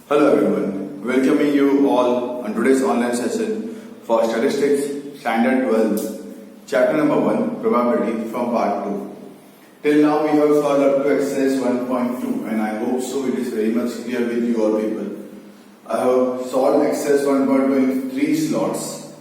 Hello everyone, welcoming you all on today's online session for Statistics Standard 12, Chapter number 1, Probability from Part 2. Till now we have solved up to exercise 1.2 and I hope so it is very much clear with you all people. I have solved exercise 1.2 in 3 slots,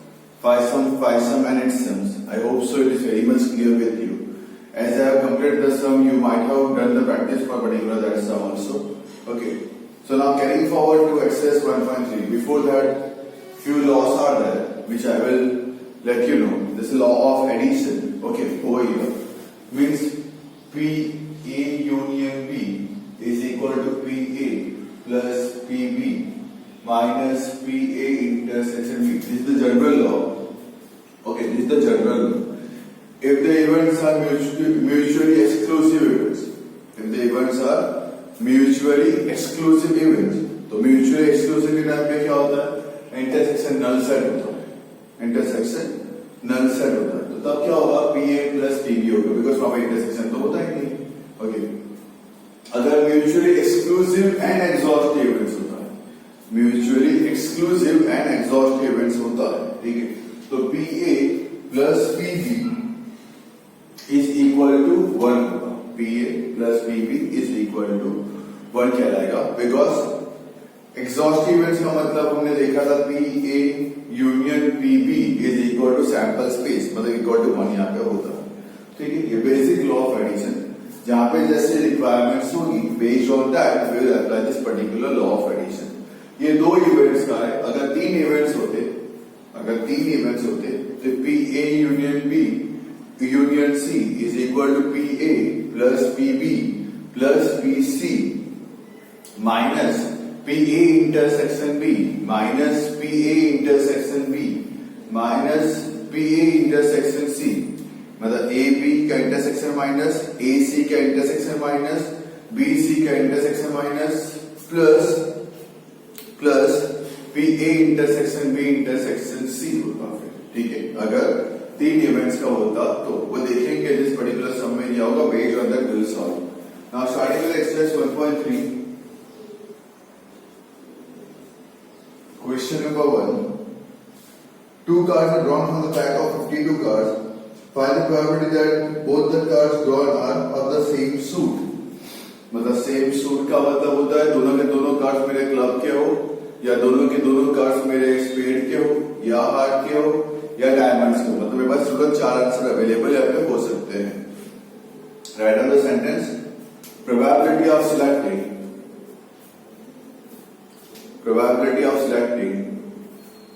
5 sum and its sums. I hope so it is very much clear with you. As I have completed the sum, you might have done the practice for particular that sum also. Okay. So now carrying forward to exercise 1.3. Before that, few laws are there which I will let you know. This law of addition. Okay, over here means PA union B is equal to PA plus PB minus PA intersection B. This is the general law. Okay, this is the general law. If the events are mutually exclusive events, if the events are mutually exclusive events, तो mutually exclusive के time पे क्या होता है? Intersection null set होता है, intersection null set होता है. तो तब क्या होगा? पीए प्लस पीबी होगा, बिकॉज वहां पे इंटरसेक्शन तो होता ही नहीं. ओके, अगर mutually exclusive and exhaustive events होता है, mutually exclusive and exhaustive events होता है, ठीक है, तो PA plus PB is equal to 1 होगा. PA plus PB is equal to 1 कहलाएगा, बिकॉज एग्जॉस्टिव इवेंट्स का मतलब हमने देखा था PA union PB is equal to sample space, मतलब इक्वल टू 1 यहाँ पे होता है. ठीक है, ये बेसिक लॉ ऑफ एडिशन, जहां पे जैसे रिक्वायरमेंट्स होगी based on that we will apply this particular law of addition. ये 2 इवेंट्स का है. अगर 3 इवेंट्स होते तो PA union B union C is equal to PA plus PB plus PC minus PA intersection B minus PA intersection B minus PA intersection C. मतलब AB का intersection minus AC का intersection minus BC का intersection minus plus PA intersection B intersection C होगा. ठीक है, अगर 3 events का होता तो वो देखेंगे जिस पर्टिकुलर सम में क्या होगा based on that will solve. Now starting with exercise 1.3. Question number 1. 2 cards are drawn from the pack of 52 cards. Find the probability that both the cards drawn are of the same suit. मतलब same suit का मतलब होता है दोनों के दोनों cards मेरे club के हो, या दोनों के दोनों कार्ड्स मेरे स्पेड के हो, या हार्ट के हो, या डायमंड्स को. मतलब मेरे पास टोटल 4 आंसर अवेलेबल यहाँ पे हो सकते हैं. Right on the sentence. Probability of selecting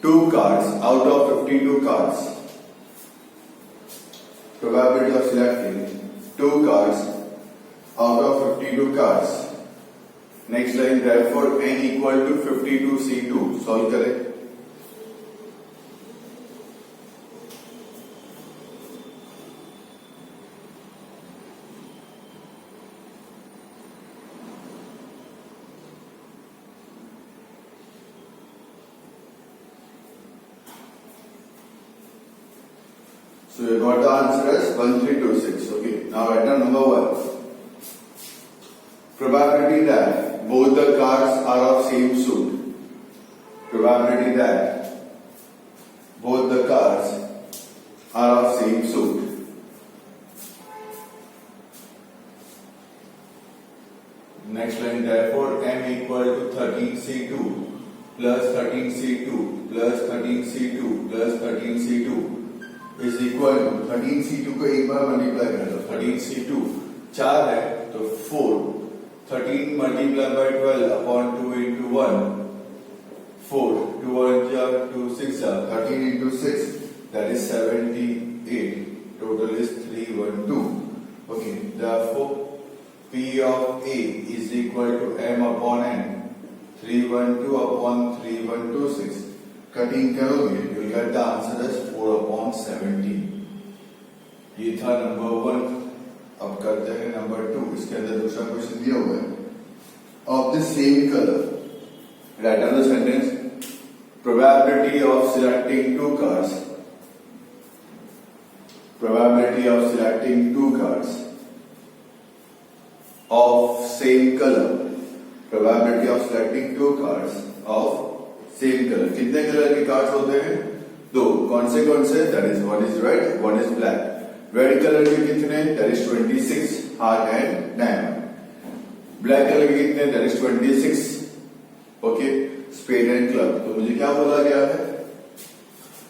2 cards out of 52 cards. Probability of selecting 2 cards out of 52 cards. Next line, therefore n equal to 52C2. Solve करें. So you got the answer as 1326. Okay. Now write down number 1. Probability that both the cards are of same suit. Probability that both the cards are of same suit. Next line, therefore m equal to 13C2 plus 13C2 plus 13C2 plus 13C2 is equal to 13C2 को एक बार multiply कर दो. 13C2 4 है तो 4. 13 multiplied by 12 upon 2 into 1 4. 2 1 2 6 13 into 6 that is 78. Total is 312. Okay, therefore P of A is equal to m upon n. 312 upon 3126. Cutting करोगे you will get the answer as 4 upon 70. ये था number 1. अब करते हैं number 2. इसके अंदर दूसरा question दिया हुआ है. Of the same colour. Right down the sentence. Probability of selecting 2 cards. Probability of selecting 2 cards of same color probability of selecting two cards of same colour. कितने कलर के कार्ड्स होते हैं? दो। कौन से? That is one is red, one is black. Red colour के कितने? That is 26 heart and diamond. Black colour के कितने? That is 26 okay spade and club. तो मुझे क्या बोला गया है?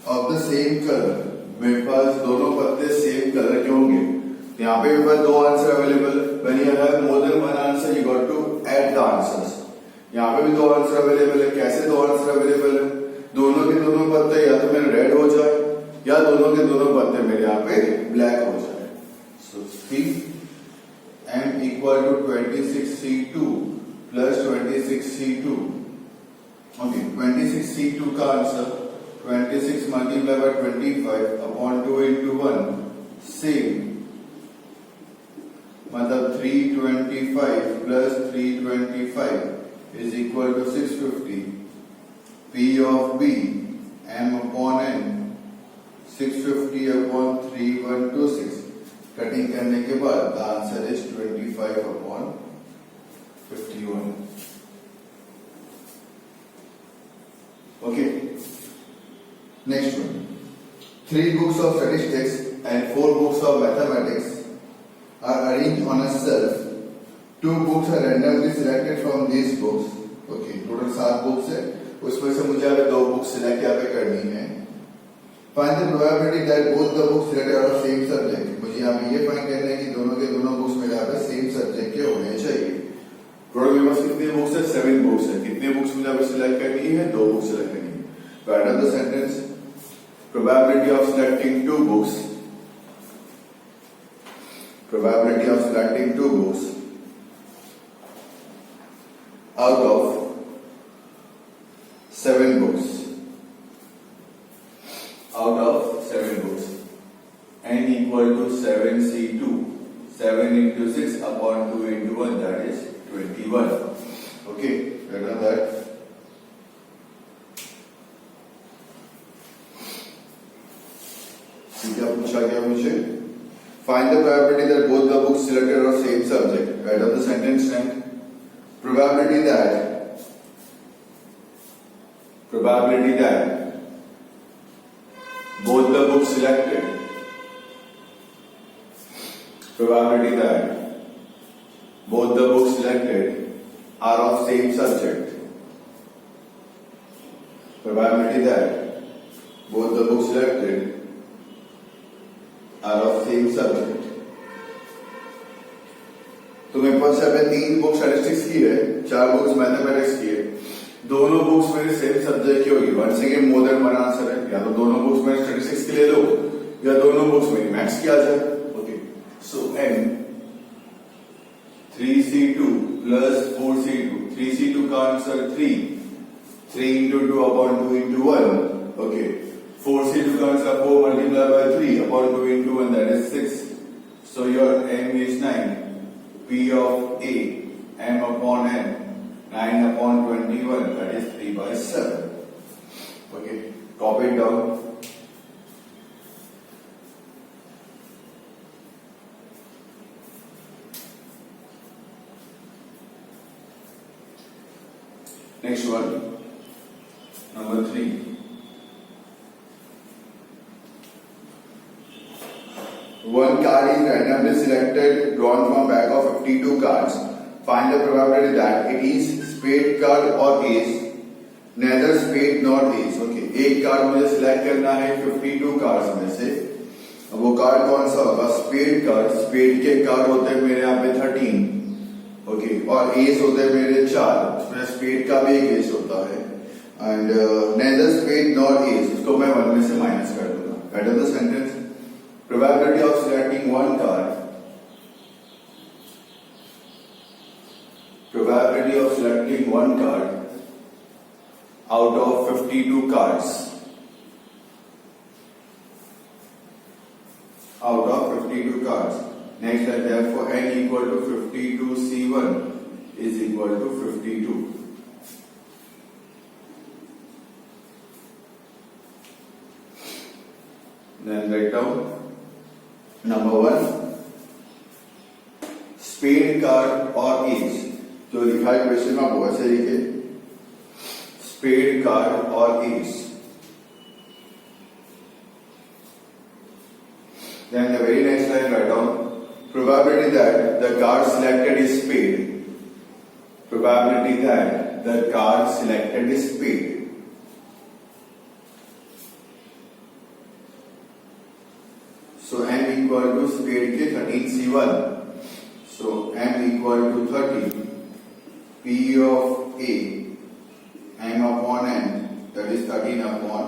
ऑफ द सेम कलर, मेरे पास दोनों पत्ते सेम कलर के होंगे। यहाँ पे मेरे पास दो answer available. When you have more than one answer you got to add the answers. यहाँ पे भी दो आंसर अवेलेबल है। कैसे दो आंसर अवेलेबल है? दोनों के दोनों पत्ते या तो मेरे रेड हो जाए या दोनों के दोनों पत्ते मेरे यहाँ पे ब्लैक हो जाए। So C m equal to 26c2 plus 26c2। Okay 26c2 का answer 26 multiply by 25 upon 2 into 1 same, मतलब 325 plus 325 is equal to 650। P of B m upon n 650 upon 3126। Cutting करने के बाद the answer is 25 upon 51। Okay next one. 3 books of statistics and 4 books of mathematics are arranged on a shelf. 2 books are randomly selected from these books. Okay total 7 books है, उसमें से मुझे अभी 2 books select यहाँ पे करनी है। Find the probability that both the books selected are of same subject. मुझे यहाँ पे ये फाइंड करना है कि दोनों के दोनों बुक्स मेरे यहाँ पे सेम सब्जेक्ट के होने चाहिए। टोटल मेरे पास कितने बुक्स है? 7 बुक्स है। कितने बुक्स मुझे अभी सिलेक्ट करनी है? 2 बुक्स सिलेक्ट करनी है। Right of the sentence probability of selecting 2 books, probability of selecting 2 books out of 7 books, out of 7 books, n equal to 7c2, 7 into 6 upon 2 into 1, that is 21. Okay, right on that. क्या पूछा गया मुझे? Find the probability that both the books selected are same subject. Right on the sentence name. Probability that both the books selected, probability that both the books selected are of same subject, probability that both the books selected are of same subject। तो मेरे पास यहाँ पे 3 books statistics की है, 4 books mathematics की है। दोनों books मेरे सेम सब्जेक्ट की होगी। वन सेकेंड मोर देन वन आंसर है। या तो दोनों बुक्स मेरे स्टैटिस्टिक्स की ले लो या दोनों बुक्स मेरी मैथ्स की आ जाए। Okay so m 3c2 plus 4c2। 3c2 का answer 3 into 2 upon 2 into 1। Okay 4c2 का answer 4 multiplied by 3 upon 2 into 1, that is 6। So your m is 9। P of A m upon n 9 upon 21, that is 3 by 7। Okay, copy it down। Next one, number 3। One card is randomly selected, drawn from back of 52 cards. Find the probability that it is spade card or ace, neither spade nor ace। Okay, एक card मुझे select करना है 52 cards में से। अब वो card कौन सा होगा? Spade card. स्पेड के कार्ड होते हैं मेरे यहाँ पे 13। ओके और एस होते हैं मेरे 4। उसमें स्पेड का भी एक एस होता है। And neither spade nor ace, उसको मैं 1 में से माइनस कर दूंगा। Right of the sentence, probability of selecting one card, probability of selecting one card out of 52 cards, out of 52 cards। Next, and therefore n equal to 52c1 is equal to 52। Then write down number 1, spade card और ace. जो जो लिखा है question में वो ऐसे लिखे, spade, card और ace. Then the very next line write down probability that the card selected is spade. Probability that the card selected is spade. So m equal to spade के 13c1. So m equal to 30. P of a m upon n, that is 13 upon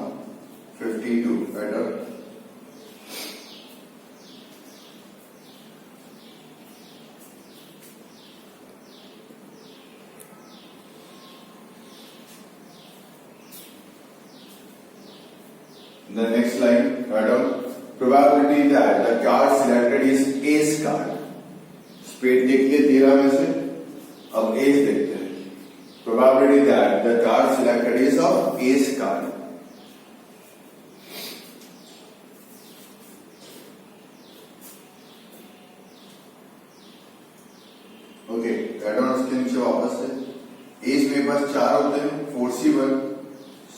52. Better. The next line, write down probability that the card selected is ace card. Spade देख लिए 13 में से, अब S देखते हैं. Probability that the card selected is of ace card. Okay, write down उसके नीचे वापस से. एस मेरे पास 4 होते हैं, 4c1.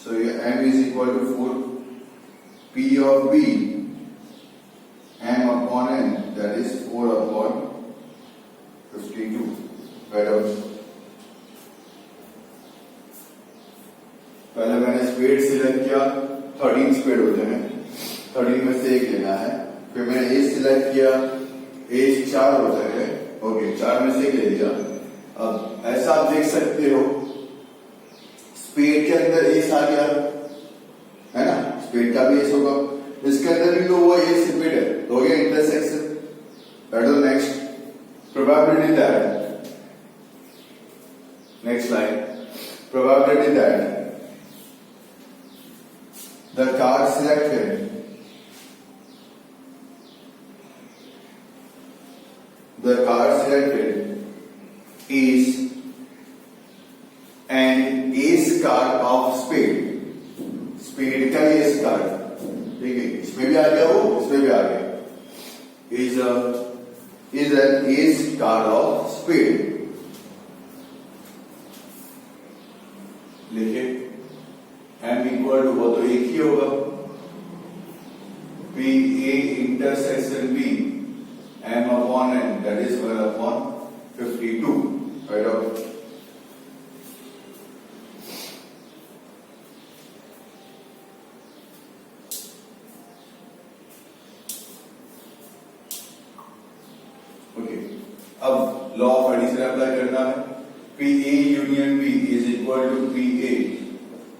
So ये m is equal to 4. P of B m upon n, that is 4 upon 52. पहले मैंने स्पेड सिलेक्ट किया, 13 स्पेड होते हैं, 13 में से एक लेना है. फिर मैंने एस सिलेक्ट किया, एस 4 होते हैं, ओके 4 में से एक ले लिया. अब ऐसा आप देख सकते हो, स्पेड के अंदर एस आ गया है ना, स्पेड का भी एस होगा, इसके अंदर भी तो वो एस स्पेड है, तो हो गया intersection. That is next probability that, next line, probability that the card selected is an ace card of spade. Spade का एस कार्ड, ठीक है, इसमें भी आ गया, वो इसमें भी आ गया. is an ace card of spade. लिखे m इक्वल टू, वो तो एक ही होगा, p a intersection b m upon n, that is 1 upon 52. Right out. अब लॉ ऑफ एडिशन अप्लाई करना है. P A union B is equal to P A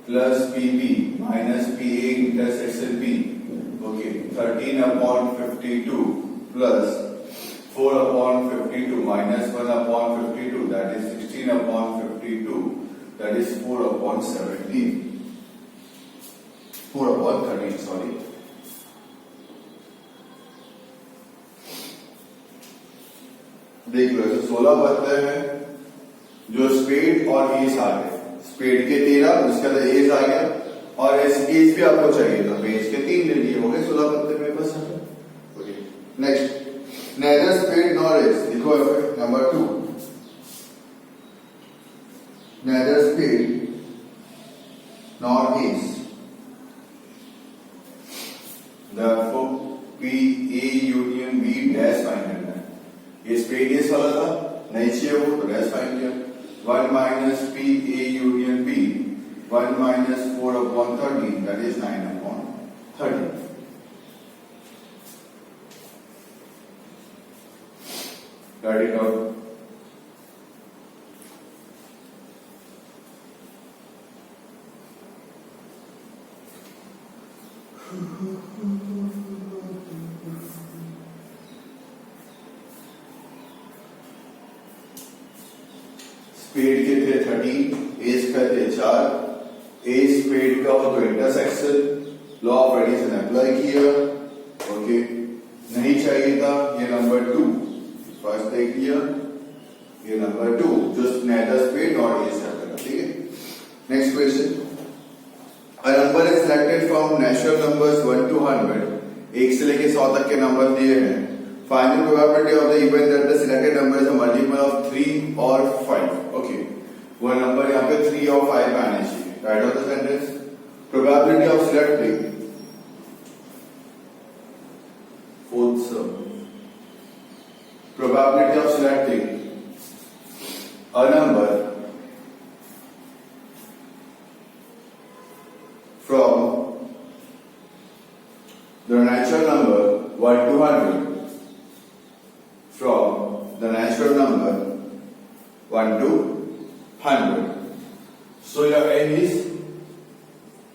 plus P B minus P A intersection B. Okay, 13 upon 52 plus 4 upon 52 minus 1 upon 52, that is 16 upon 52, that is 4 upon 17, 4 upon 13, sorry. देख लो, 16 पत्ते हैं जो spade और S आ गए. Spade के 13, उसके अंदर S आ गया, और एस भी आपको चाहिए था, एस के 3 ले लिए, हो गए 16 पत्ते मेरे पास. Okay, next, neither spade nor ace. लिखो number 2, neither spade nor ace. Therefore, P A union B dash find करना है. ये स्पेड एस वाला था, नहीं चाहिए वो, तो डैश फाइंड किया. 1 minus P A union B, 1 minus 4 upon 30, that is 9 upon 30. Got it out. Spade के थे 30, एस का थे 4. ए स्पेड का हो तो intersection, law of addition apply किया. ओके, नहीं चाहिए था ये नंबर 2, फर्स्ट देख लिया, ये number 2, just neither spade not ace करना. ठीक है, next question. A number is selected from natural numbers 1 to 100. 1 से लेके 100 तक के नंबर दिए हैं. Find the probability of the event that the selected number is a multiple of 3 or 5. Okay. 3 और 5 में आनी चाहिए. Right of the sentence. Probability of selecting fourth sum. Probability of selecting a number from the natural number 1 to 100. From the natural number 1 to 100. So your n is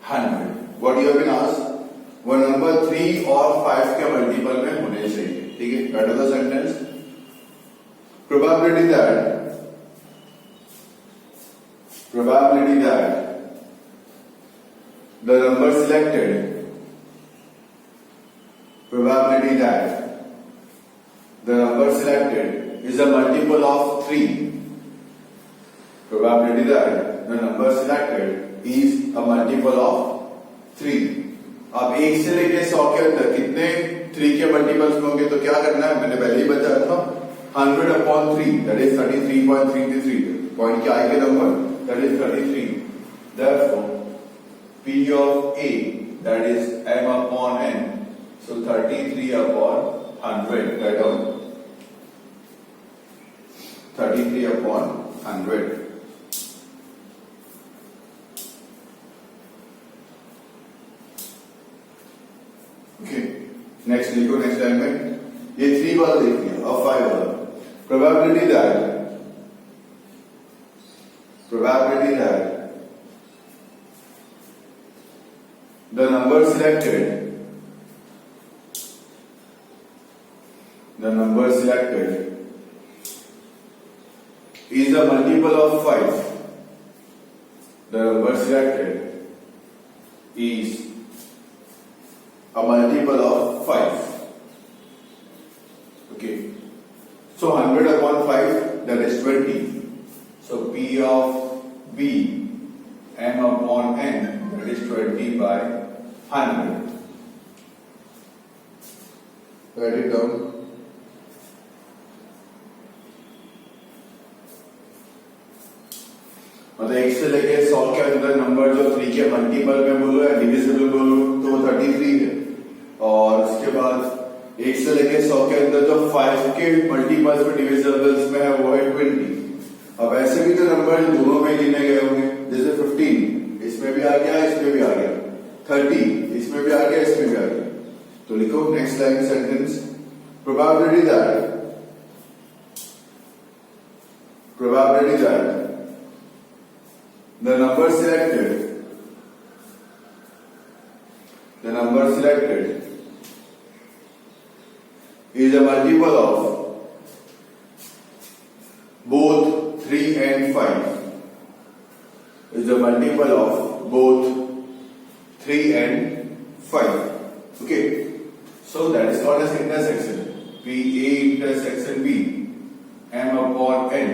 100. What you have been asked? वो number 3 और 5 के multiple में होने चाहिए. ठीक है. That is the sentence. Probability that the number selected is a multiple of 3. Probability that the number selected is a multiple of 3. अब 1 से लेके 100 के अंदर कितने 3 के मल्टीपल्स होंगे? तो क्या करना है, मैंने पहले ही बताया था, 100/3, that is 33.33. पॉइंट क्या आएगा number? That is 33. Therefore, P of A, that is m/n. So 33/100. That is 33/100. Okay. Next लिखो. नेक्स्ट लाइन में ये 3 वाला देख लिया. अब 5 वाला. Probability that the number selected is a multiple of 5. The number selected is a multiple of 5. Okay. So 100/5, that is 20. So P of B m/n, that is 20/100. Write it down. मतलब 1 से लेके 100 के अंदर नंबर जो 3 के multiple में बोलो या डिविजिबल बोलो तो वो 33 है. और उसके बाद 1 से लेके 100 के अंदर जो 5 के मल्टीपल्स में डिविजिबल्स में है वो है 20. अब ऐसे भी तो नंबर दोनों में गिने गए होंगे. जैसे 15 इसमें भी आ गया, इसमें भी आ गया. 30 इसमें भी आ गया, इसमें भी आ गया. तो लिखो next line sentence. Probability that the number selected is a multiple of both 3 and 5. Is a multiple of both 3 and 5. Okay. So that is called as intersection. PA intersection B m/n.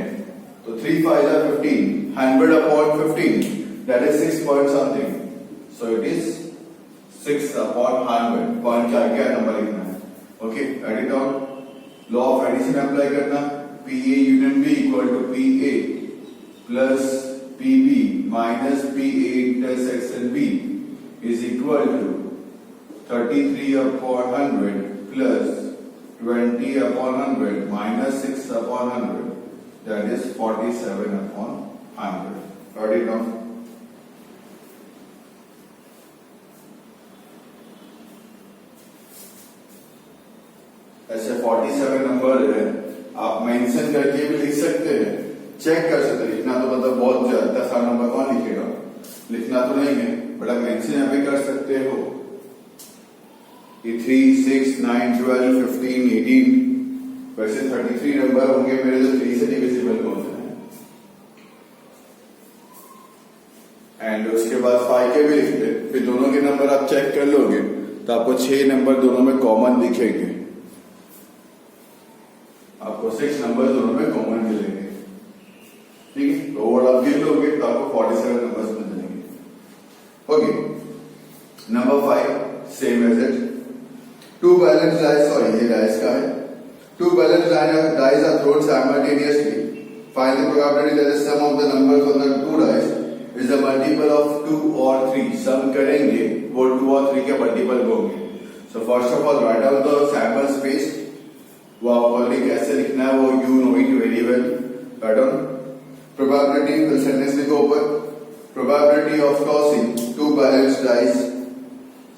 So 3 5s are 15. 100/15. That is 6 point something. So it is 6/100. Point क्या क्या number लिखना है. Okay. Write it down. Law of addition apply करना. PA union B equal to PA plus PB minus PA intersection B is equal to 33/100 plus 20/100 minus 6/100. That is 47/100. Write it down. ऐसे 47 number है, आप mention करके भी लिख सकते हैं, check कर सकते हैं. लिखना तो मतलब बहुत ज्यादा सारा नंबर कौन लिखेगा, लिखना तो नहीं है, बट आप मेंशन यहाँ पे कर सकते हो. 3 6 9 12 15 18. वैसे 33 नंबर होंगे मेरे जो 3 से डिविजिबल कौन से हैं. एंड उसके बाद 5 के भी लिखते. फिर दोनों के नंबर आप चेक कर लोगे तो आपको 6 नंबर दोनों में कॉमन दिखेंगे. आपको 6 नंबर दोनों में कॉमन मिलेंगे. ठीक है. तो ओवर आप गिन लोगे तो आपको 47 नंबर्स मिल जाएंगे. Okay. Number 5 same as it. Two balanced dice, sorry, ये dice का है. Two balanced dice are thrown simultaneously. Find the probability that the sum of the numbers on the two dice multiple of 2 और 3 सम करेंगे वो 2 और 3 के multiple होंगे. So first of all write down the sample space. वो आपको कैसे लिखना है वो you know it very well. Write down probability. फिर सेंटेंस लिखो ऊपर. Probability of tossing 2 balanced dice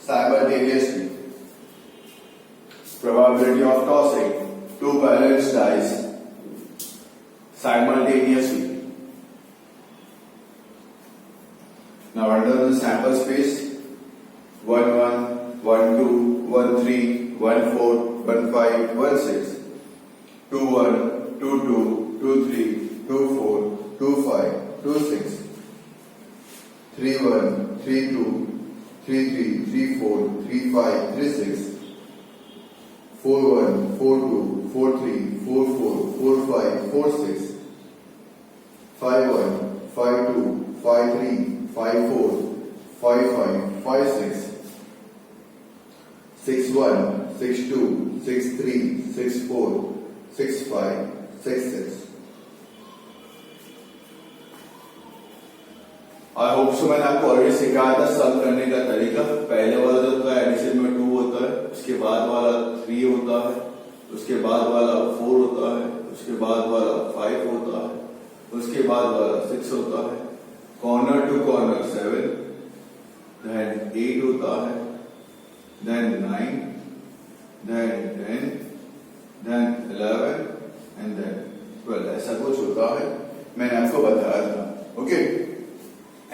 simultaneously. Probability of tossing 2 balanced dice simultaneously. Now under the sample space 1 1 1 2 1 3 1 4 1 5 1 6 2 1 2 2 2 3 2 4 2 5 2 6 3 1 3 2 3 3 3 4 3 5 3 6 4 1 4 2 4 3 4 4 4 5 4 6 5 1 5 2 5 3 5 4 5 5 5 6 6 1 6 2 6 3 6 4 6 5 6 6. I hope so. मैंने आपको ऑलरेडी सिखाया था सम करने का तरीका. पहले वाला जो होता है एडिशन में 2 होता है, उसके बाद वाला 3 होता है, उसके बाद वाला 4 होता है, उसके बाद वाला 5 होता है, उसके बाद वाला 6 होता है, कॉर्नर टू कॉर्नर 7, देन 8 होता है, then 9, then 10, then 11 and then 12. ऐसा कुछ होता है. मैंने आपको बताया था. ओके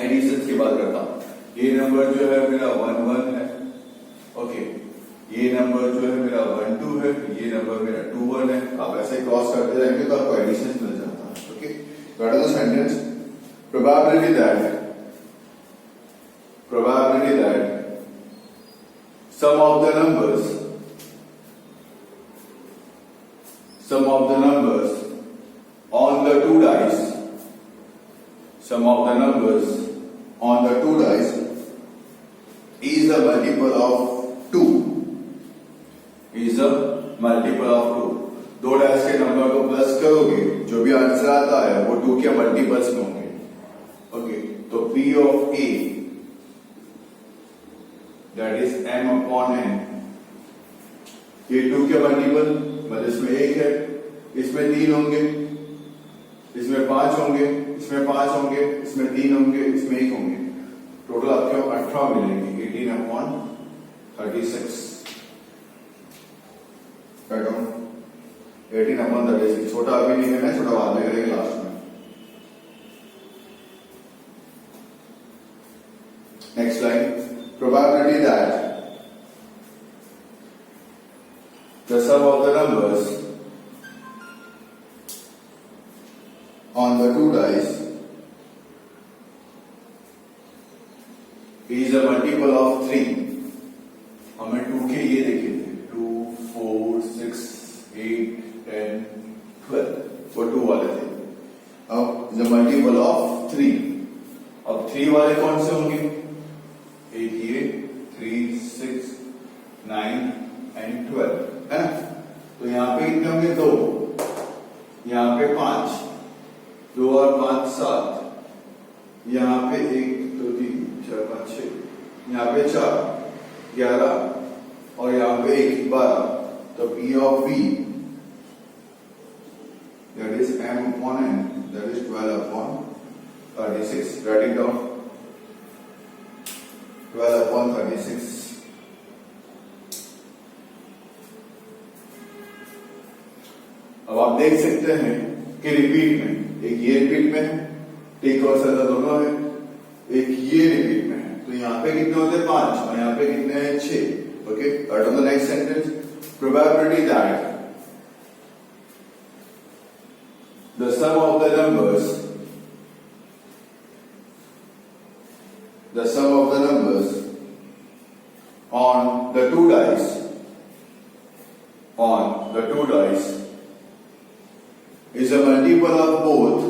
एडिशन की बात करता हूं. ये नंबर जो है मेरा 1 1 है. ओके ये नंबर जो है मेरा 1 2 है. ये नंबर मेरा 2 1 है. आप ऐसे क्रॉस करते जाएंगे तो आपको एडिशन मिल जाता है. Okay what is the sentence. Probability that sum of the numbers on the 2 dice, sum of the numbers on the 2 dice is the multiple of 2. Is the multiple of 2. 2 dice के number को plus करोगे जो भी answer आता है वो 2 के multiples में होंगे. ओके तो P of A that is M upon N. ये 2 के मल्टीपल मतलब इसमें 1 है, इसमें 3 होंगे, इसमें 5 होंगे, इसमें 5 होंगे, इसमें 3 होंगे, इसमें 1 होंगे. टोटल आपके 18 मिलेंगे. 18 upon 36. 18 upon 36. छोटा अभी नहीं करना है, छोटा बाद में करेंगे लास्ट में. Next line. Probability that the sum of the numbers on the 2 dice is a multiple of 3. हमें 2 के ये देखे थे 2 4 6 8 10 12 वो 2 वाले थे. अब is a multiple of 3. अब 3 वाले कौन से होंगे. एक ये 3 6 9 एंड 12 है ना. तो यहाँ पे कितने होंगे 2, यहाँ पे 5, 2 और 5 7, यहाँ पे 1 2 3 4 5 6, यहाँ पे 4 11 और यहाँ पे 1 12. तो P of B that is M upon N that is 12 upon 36. Write it down. 12 upon 36. अब आप देख सकते हैं कि रिपीट में एक ये रिपीट में है, टिक और सदा दोनों है, एक ये रिपीट में है. तो यहाँ पे कितने होते हैं 5 और यहाँ पे कितने हैं 6. Okay write on the next sentence. Probability that the sum of the numbers on the 2 dice is a multiple of both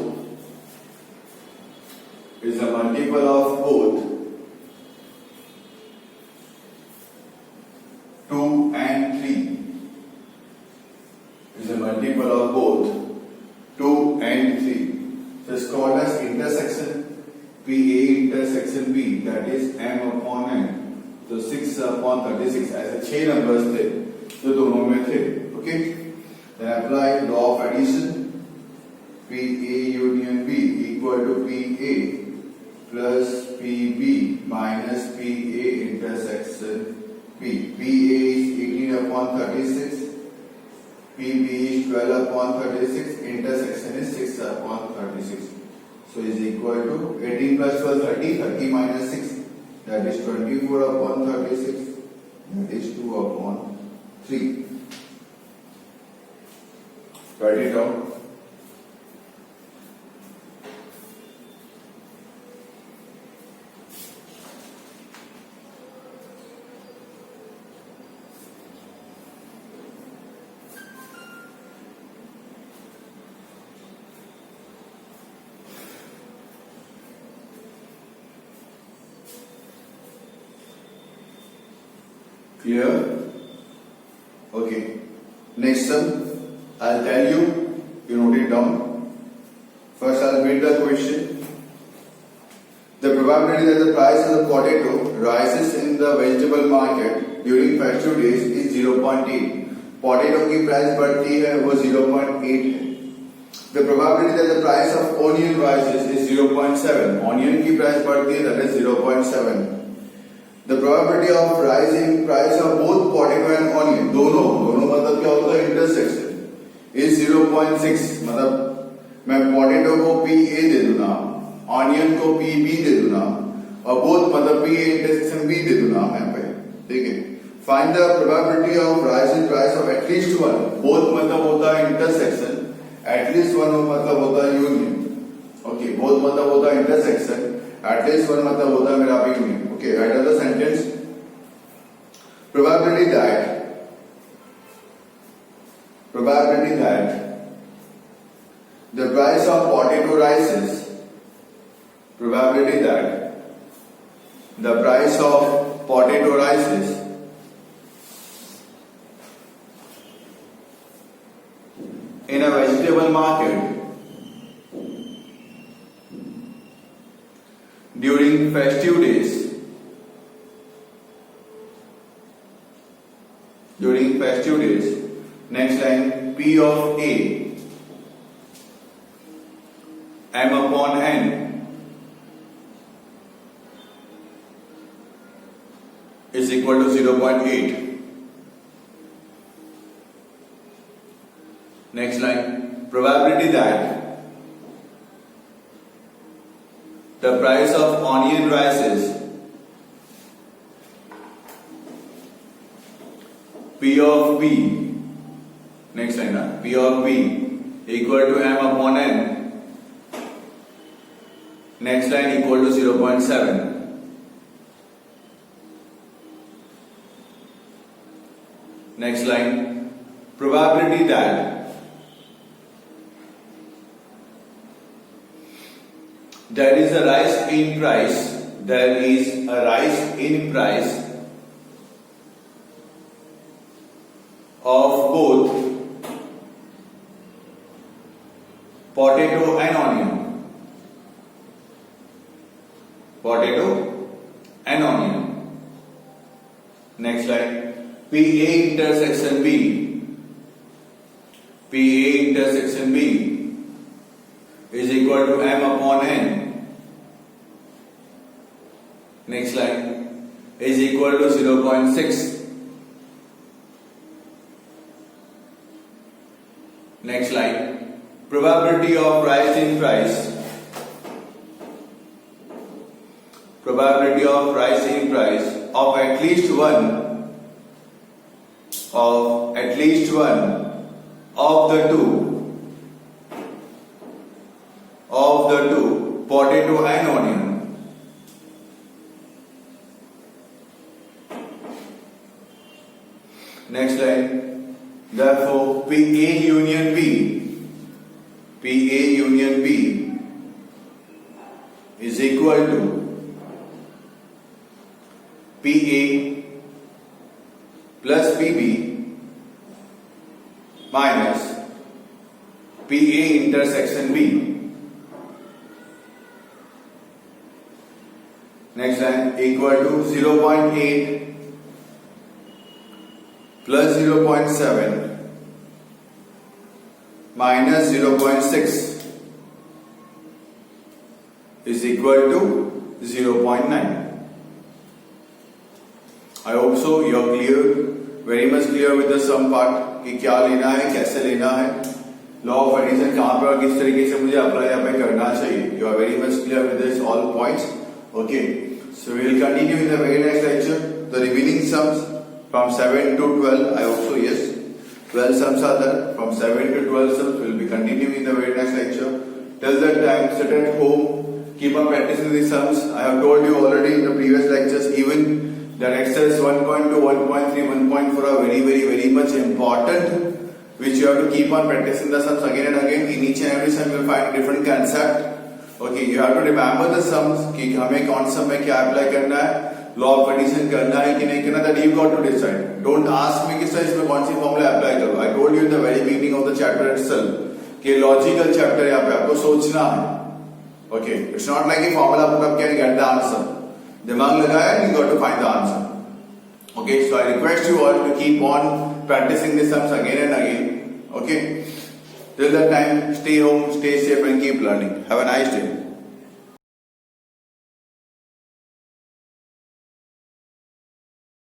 2 and 3. Is a multiple of both 2 and 3. So it's called as intersection. PA intersection B, that is M upon N. तो 6 upon 36 ऐसे 6 numbers थे जो दोनों में थे. Okay, then apply law of addition. PA union B equal to PA plus PB minus PA intersection P. PA is 18 upon 36. PB is 12 upon 36. Intersection is 6 upon 36. So is equal to 18 plus 12 30. 30 minus 6. That is 24 upon 36. That is 2 upon 3. Write it down. Clear? Okay. Next sum, I'll tell you. You note it down. First, I'll read the question. The probability that the price of the potato rises in the vegetable market during festive days is 0.8. Potato की price बढ़ती है वो 0.8 है. The probability that the price of onion rises is 0.7. Onion की price बढ़ती है that is 0.7. The probability of rising price of both potato and onion, दोनों मतलब क्या होता है intersection, is 0.6. मतलब मैं potato को PA दे दूंगा, onion को PB दे दूंगा और both मतलब PA intersection B दे दूंगा यहाँ पे. ठीक है. Find the probability of rising price of at least one. Both मतलब होता है intersection, at least one मतलब होता है union. Okay, both मतलब होता है intersection, at least one मतलब होता है मेरा union. Okay, write down the sentence. Probability that the price of potato rises. Probability that the price of potato rises in a vegetable market during festive days. Next line, P of A, M upon N is equal to 0.8. Next line, probability that the price of onion rises, P of B, next line, P of B equal to M upon N, next line equal to 0.7. Next line, probability that there is a rise in price of both potato and onion. Next line, PA intersection B is equal to M upon N. Next line is equal to 0.6. Next line, probability of rise in price of at least one of the two potato and onion. Next line, therefore PA union B is equal to PA plus PB minus PA intersection B. Next line equal to 0.8 plus 0.7 minus 0.6 is equal to 0.9. I hope so you are clear, very much clear with the sum part कि क्या लेना है, कैसे लेना है, law of addition कहाँ पर और किस तरीके से मुझे अप्लाई यहाँ पे करना चाहिए. You are very much clear with this all points. Okay, so we will continue in the very next lecture. The remaining sums from 7 to 12. I hope so yes. 12 sums are there. From 7 to 12 sums we will be continuing in the very next lecture. Till that time, sit at home. Keep on practicing these sums. I have told you already in the previous lectures even that exercise 1.2, 1.3, 1.4 are very much important, which you have to keep on practicing the sums again and again. In each and every sum you will find a different concept. Okay, you have to remember the sums कि हमें कौन सा में क्या apply करना है, law of addition करना है कि नहीं करना, that you got to decide. Don't ask me कि सर इसमें कौन सी फॉर्मूला अप्लाई करूँ. I told you in the very beginning of the chapter itself कि लॉजिकल चैप्टर यहाँ पे आपको सोचना है. Okay, it's not like a formula put up can get the answer. दिमाग लगाया, you got to find the answer. Okay, so I request you all to keep on practicing the sums again and again. Okay, till that time, stay home, stay safe, and keep learning. Have a nice day.